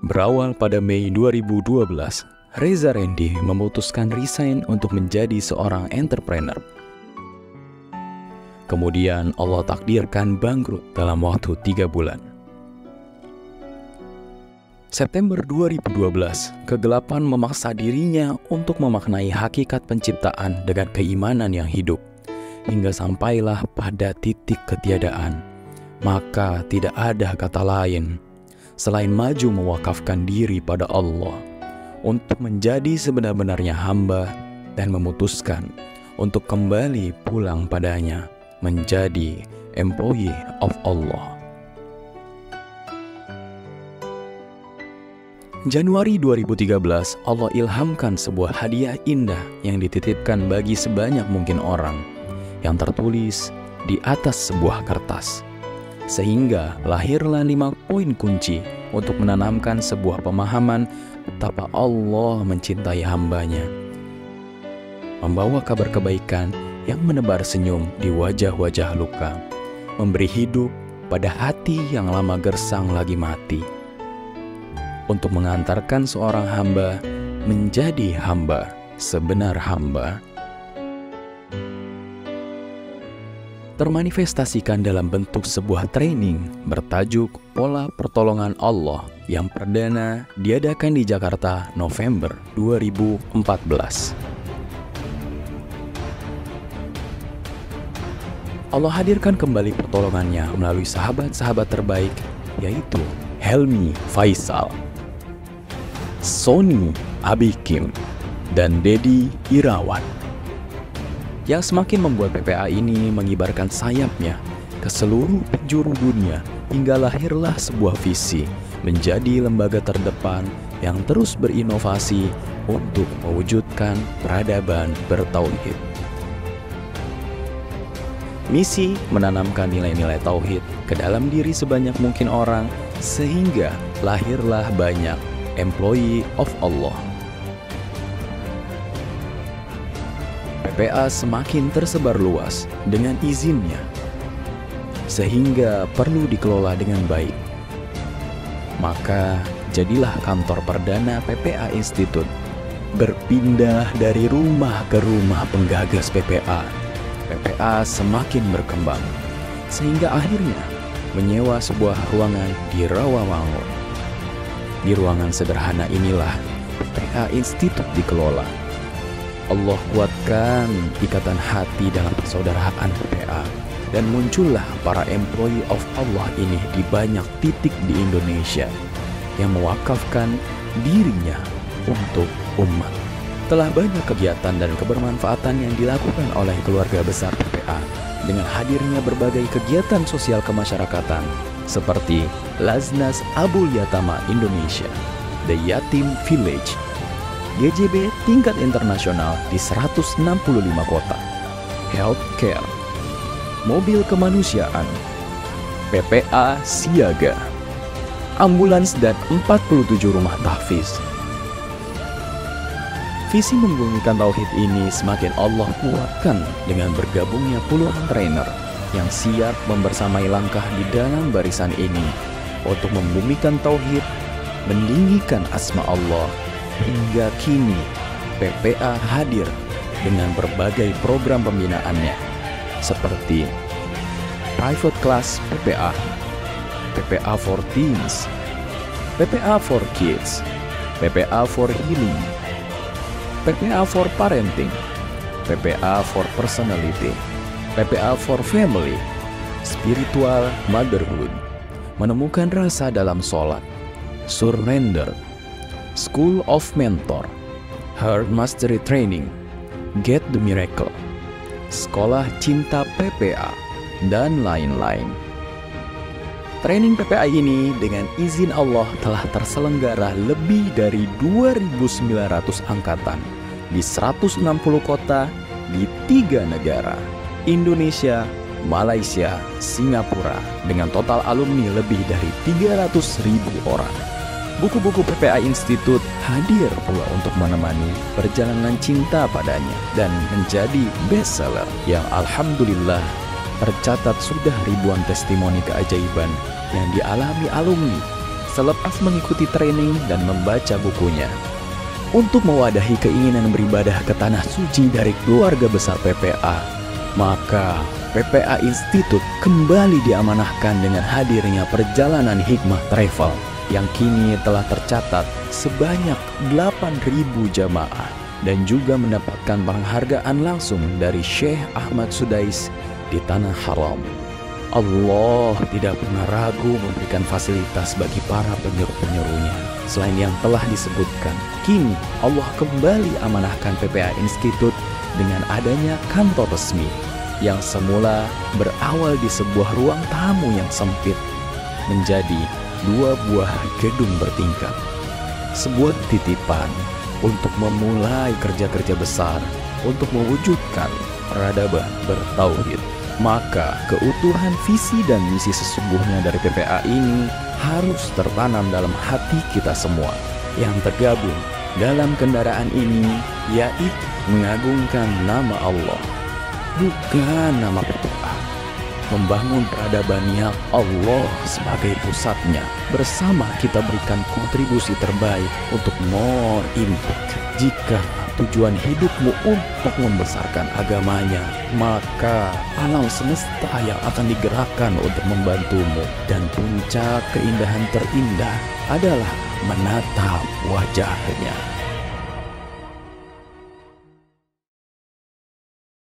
Berawal pada Mei 2012, Reza Randy memutuskan resign untuk menjadi seorang entrepreneur. Kemudian Allah takdirkan bangkrut dalam waktu 3 bulan. September 2012, kegelapan memaksa dirinya untuk memaknai hakikat penciptaan dengan keimanan yang hidup, hingga sampailah pada titik ketiadaan. Maka tidak ada kata lain selain maju mewakafkan diri pada Allah untuk menjadi sebenar-benarnya hamba dan memutuskan untuk kembali pulang padanya, menjadi employee of Allah. Januari 2013, Allah ilhamkan sebuah hadiah indah yang dititipkan bagi sebanyak mungkin orang, yang tertulis di atas sebuah kertas. Sehingga lahirlah 5 poin kunci untuk menanamkan sebuah pemahaman betapa Allah mencintai hambanya, membawa kabar kebaikan yang menebar senyum di wajah-wajah luka, memberi hidup pada hati yang lama gersang lagi mati, untuk mengantarkan seorang hamba menjadi hamba, sebenar hamba, termanifestasikan dalam bentuk sebuah training bertajuk Pola Pertolongan Allah yang perdana diadakan di Jakarta November 2014. Allah hadirkan kembali pertolongannya melalui sahabat-sahabat terbaik, yaitu Helmi Faisal, Sony Abikim, dan Dedi Irawan, yang semakin membuat PPA ini mengibarkan sayapnya ke seluruh penjuru dunia hingga lahirlah sebuah visi menjadi lembaga terdepan yang terus berinovasi untuk mewujudkan peradaban bertauhid. Misi menanamkan nilai-nilai tauhid ke dalam diri sebanyak mungkin orang sehingga lahirlah banyak employee of Allah. PPA semakin tersebar luas dengan izinnya, sehingga perlu dikelola dengan baik. Maka jadilah kantor perdana PPA Institute berpindah dari rumah ke rumah penggagas PPA. PPA semakin berkembang, sehingga akhirnya menyewa sebuah ruangan di Rawamangun. Di ruangan sederhana inilah PPA Institute dikelola. Allah kuatkan ikatan hati dalam persaudaraan PPA, dan muncullah para employee of Allah ini di banyak titik di Indonesia yang mewakafkan dirinya untuk umat. Telah banyak kegiatan dan kebermanfaatan yang dilakukan oleh keluarga besar PPA dengan hadirnya berbagai kegiatan sosial kemasyarakatan seperti Laznas Abul Yatama Indonesia, The Yatim Village, GJB tingkat internasional di 165 kota, healthcare, mobil kemanusiaan, PPA Siaga, ambulans, dan 47 rumah tahfiz. Visi membumikan tauhid ini semakin Allah kuatkan dengan bergabungnya puluhan trainer yang siap membersamai langkah di dalam barisan ini untuk membumikan tauhid, meninggikan asma Allah. Hingga kini PPA hadir dengan berbagai program pembinaannya seperti Private Class PPA, PPA for Teens, PPA for Kids, PPA for Healing, PPA for Parenting, PPA for Personality, PPA for Family, Spiritual Motherhood, Menemukan Rasa dalam Sholat, Surrender, School of Mentor, Heart Mastery Training, Get the Miracle, Sekolah Cinta PPA, dan lain-lain. Training PPA ini dengan izin Allah telah terselenggara lebih dari 2.900 angkatan di 160 kota di 3 negara, Indonesia, Malaysia, Singapura, dengan total alumni lebih dari 300.000 orang. Buku-buku PPA Institute hadir pula untuk menemani perjalanan cinta padanya dan menjadi bestseller yang alhamdulillah tercatat sudah ribuan testimoni keajaiban yang dialami alumni selepas mengikuti training dan membaca bukunya. Untuk mewadahi keinginan beribadah ke tanah suci dari keluarga besar PPA, maka PPA Institute kembali diamanahkan dengan hadirnya perjalanan hikmah travel yang kini telah tercatat sebanyak 8.000 jamaah dan juga mendapatkan penghargaan langsung dari Syekh Ahmad Sudais di Tanah Haram. Allah tidak pernah ragu memberikan fasilitas bagi para penyeru-penyerunya. Selain yang telah disebutkan, kini Allah kembali amanahkan PPA Institute dengan adanya kantor resmi yang semula berawal di sebuah ruang tamu yang sempit menjadi 2 buah gedung bertingkat. Sebuah titipan untuk memulai kerja-kerja besar untuk mewujudkan peradaban bertauhid. Maka keutuhan visi dan misi sesungguhnya dari PPA ini harus tertanam dalam hati kita semua yang tergabung dalam kendaraan ini, yaitu mengagungkan nama Allah, bukan nama PPA. Membangun peradaban yang Allah sebagai pusatnya. Bersama kita berikan kontribusi terbaik untuk more impact. Jika tujuan hidupmu untuk membesarkan agamanya, maka alam semesta yang akan digerakkan untuk membantumu. Dan puncak keindahan terindah adalah menatap wajahnya.